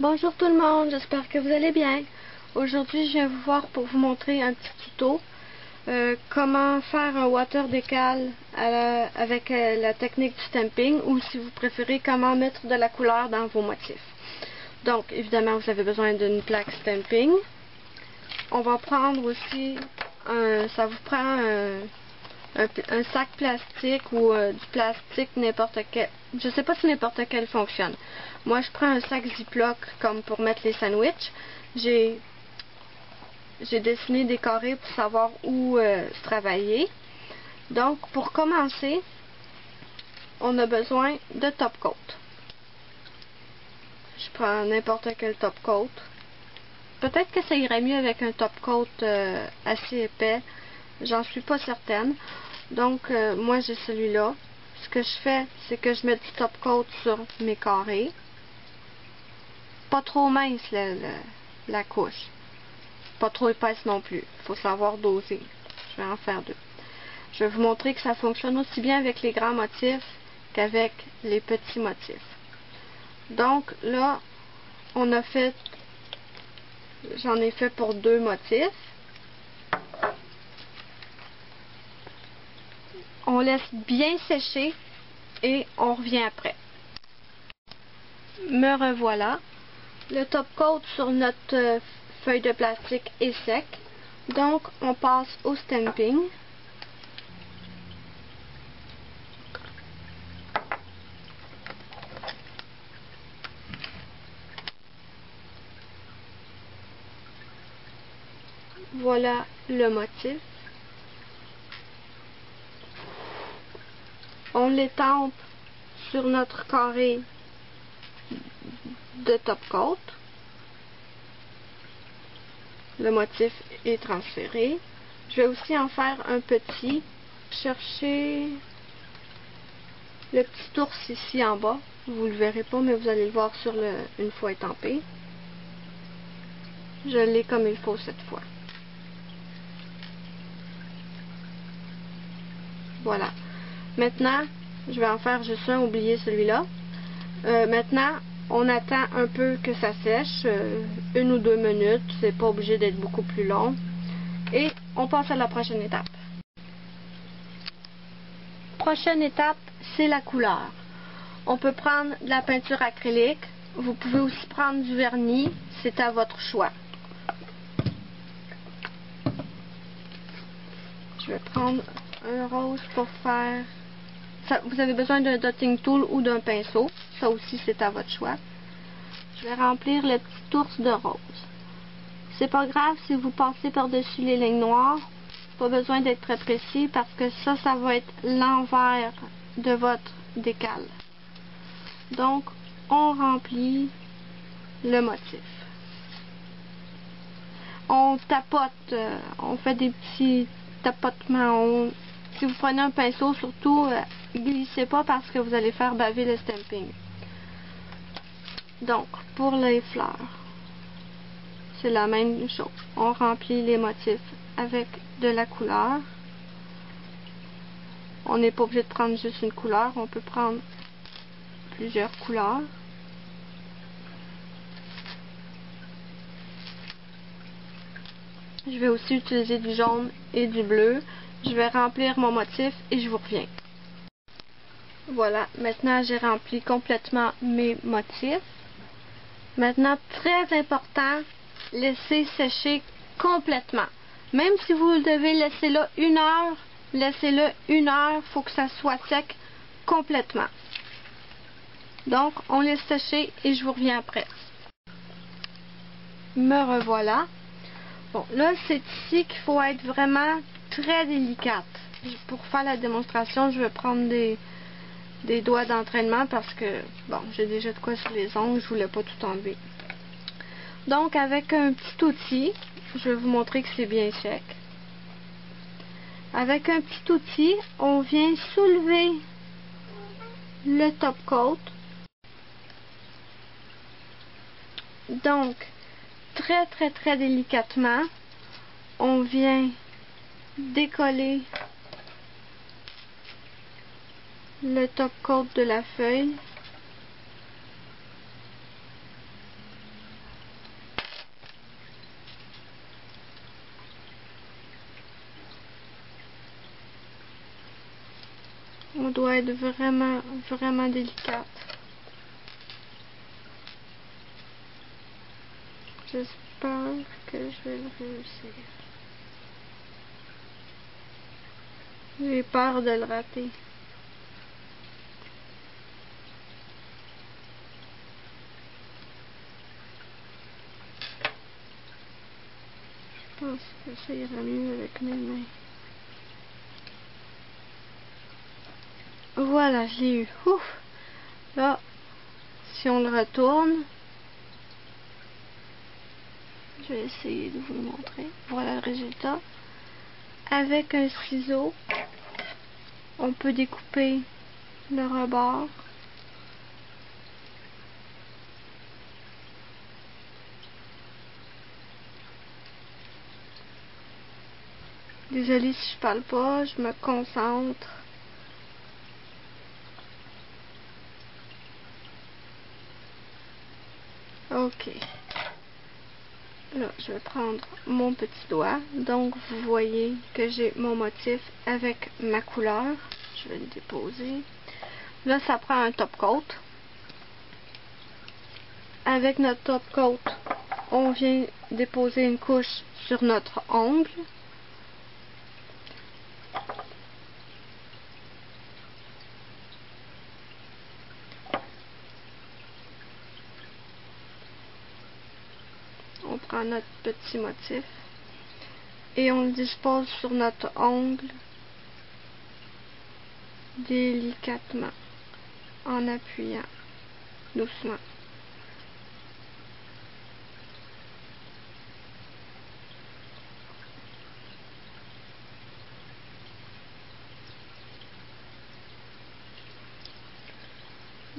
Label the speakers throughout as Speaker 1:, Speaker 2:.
Speaker 1: Bonjour tout le monde, j'espère que vous allez bien. Aujourd'hui, je viens vous voir pour vous montrer un petit tuto comment faire un water décal avec la technique du stamping, ou si vous préférez, comment mettre de la couleur dans vos motifs. Donc, évidemment, vous avez besoin d'une plaque stamping. On va prendre aussi, ça vous prend un sac plastique ou du plastique n'importe quel. Je sais pas si n'importe quel fonctionne. Moi, je prends un sac Ziploc comme pour mettre les sandwichs. J'ai dessiné des carrés pour savoir où travailler. Donc, pour commencer, on a besoin de top coat. Je prends n'importe quel top coat. Peut-être que ça irait mieux avec un top coat assez épais. J'en suis pas certaine. Donc, moi, j'ai celui-là. Ce que je fais, c'est que je mets du top coat sur mes carrés. Pas trop mince la couche. Pas trop épaisse non plus. Il faut savoir doser. Je vais en faire deux. Je vais vous montrer que ça fonctionne aussi bien avec les grands motifs qu'avec les petits motifs. Donc, là, j'en ai fait pour deux motifs. On laisse bien sécher et on revient après. Me revoilà. Le top coat sur notre feuille de plastique est sec. Donc, on passe au stamping. Voilà le motif. On l'étampe sur notre carré de top coat. Le motif est transféré. Je vais aussi en faire un petit. Chercher le petit ours ici en bas. Vous le verrez pas, mais vous allez le voir une fois étampé. Je l'ai comme il faut cette fois. Voilà. Maintenant, je vais en faire juste un, oubliez celui-là. Maintenant, on attend un peu que ça sèche, 1 ou 2 minutes, c'est pas obligé d'être beaucoup plus long. Et on passe à la prochaine étape. Prochaine étape, c'est la couleur. On peut prendre de la peinture acrylique, vous pouvez aussi prendre du vernis, c'est à votre choix. Je vais prendre un rose pour faire... vous avez besoin d'un dotting tool ou d'un pinceau. Ça aussi, c'est à votre choix. Je vais remplir le petit ours de rose. C'est pas grave si vous passez par-dessus les lignes noires. Pas besoin d'être très précis parce que ça va être l'envers de votre décal. Donc, on remplit le motif. On tapote, on fait des petits tapotements. Si vous prenez un pinceau, surtout, glissez pas parce que vous allez faire baver le stamping. Donc, pour les fleurs, c'est la même chose. On remplit les motifs avec de la couleur. On n'est pas obligé de prendre juste une couleur, on peut prendre plusieurs couleurs. Je vais aussi utiliser du jaune et du bleu. Je vais remplir mon motif et je vous reviens. Voilà, maintenant j'ai rempli complètement mes motifs. Maintenant, très important, laissez sécher complètement. Même si vous devez laisser là 1 heure, laissez-le 1 heure, il faut que ça soit sec complètement. Donc, on laisse sécher et je vous reviens après. Me revoilà. Bon, là, c'est ici qu'il faut être vraiment très délicate. Pour faire la démonstration, je vais prendre des doigts d'entraînement parce que, bon, j'ai déjà de quoi sur les ongles, je voulais pas tout enlever. Donc, avec un petit outil, je vais vous montrer que c'est bien sec. Avec un petit outil, on vient soulever le top coat. Donc, très très très délicatement, on vient décoller le top coat de la feuille. doit être vraiment, vraiment délicate. J'espère que je vais le réussir. J'ai peur de le rater. Je pense que ça ira mieux avec mes mains. Voilà, je l'ai eu. Ouf! Là, si on le retourne, je vais essayer de vous le montrer. Voilà le résultat. Avec un ciseau, on peut découper le rebord. Désolée si je parle pas, je me concentre. Ok. Là, je vais prendre mon petit doigt. Donc, vous voyez que j'ai mon motif avec ma couleur. Je vais le déposer. Là, ça prend un top coat. Avec notre top coat, on vient déposer une couche sur notre ongle. On prend notre petit motif et on le dispose sur notre ongle délicatement en appuyant doucement.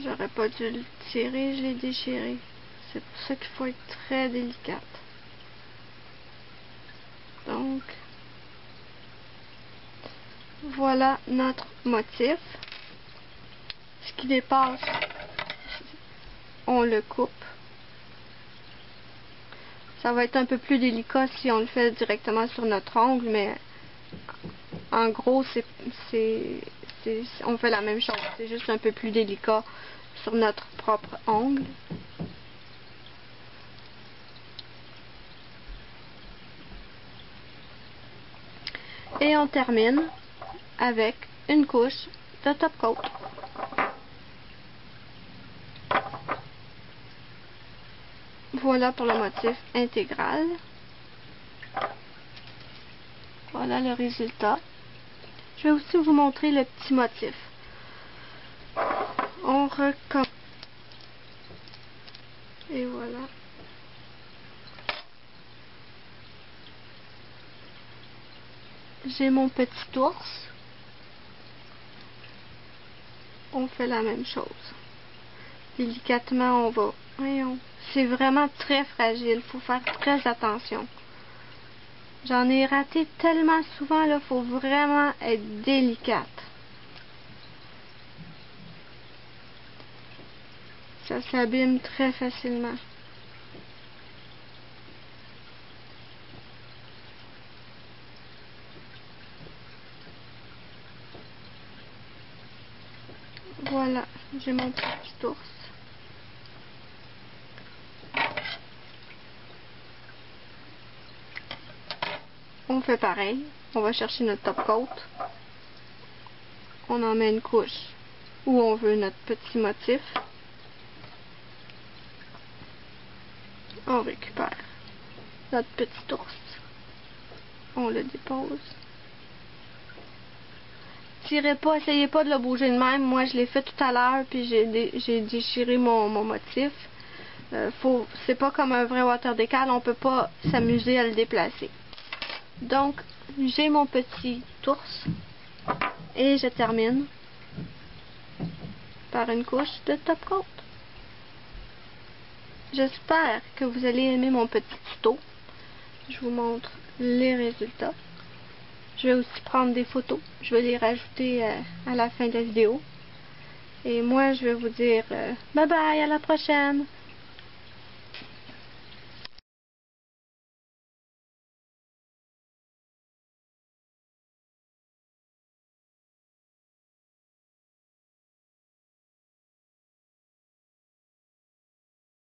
Speaker 1: J'aurais pas dû le tirer, je l'ai déchiré. C'est pour ça qu'il faut être très délicate. Donc, voilà notre motif. Ce qui dépasse, on le coupe. Ça va être un peu plus délicat si on le fait directement sur notre ongle, mais en gros, on fait la même chose. C'est juste un peu plus délicat sur notre propre ongle. Et on termine avec une couche de top coat. Voilà pour le motif intégral. Voilà le résultat. Je vais aussi vous montrer le petit motif. On recommence. Et voilà. J'ai mon petit ours. On fait la même chose. Délicatement, on va... Voyons. C'est vraiment très fragile. Il faut faire très attention. J'en ai raté tellement souvent, là. Il faut vraiment être délicate. Ça s'abîme très facilement. Voilà, j'ai mon petit ours. On fait pareil. On va chercher notre top coat. On en met une couche où on veut notre petit motif. On récupère notre petit ours. On le dépose. Tirez pas, essayez pas de le bouger de même. Moi, je l'ai fait tout à l'heure, puis j'ai déchiré mon motif. C'est pas comme un vrai water décal, on peut pas s'amuser à le déplacer. Donc, j'ai mon petit ours et je termine par une couche de top coat. J'espère que vous allez aimer mon petit tuto. Je vous montre les résultats. Je vais aussi prendre des photos. Je vais les rajouter à la fin de la vidéo. Et moi, je vais vous dire bye bye, à la prochaine!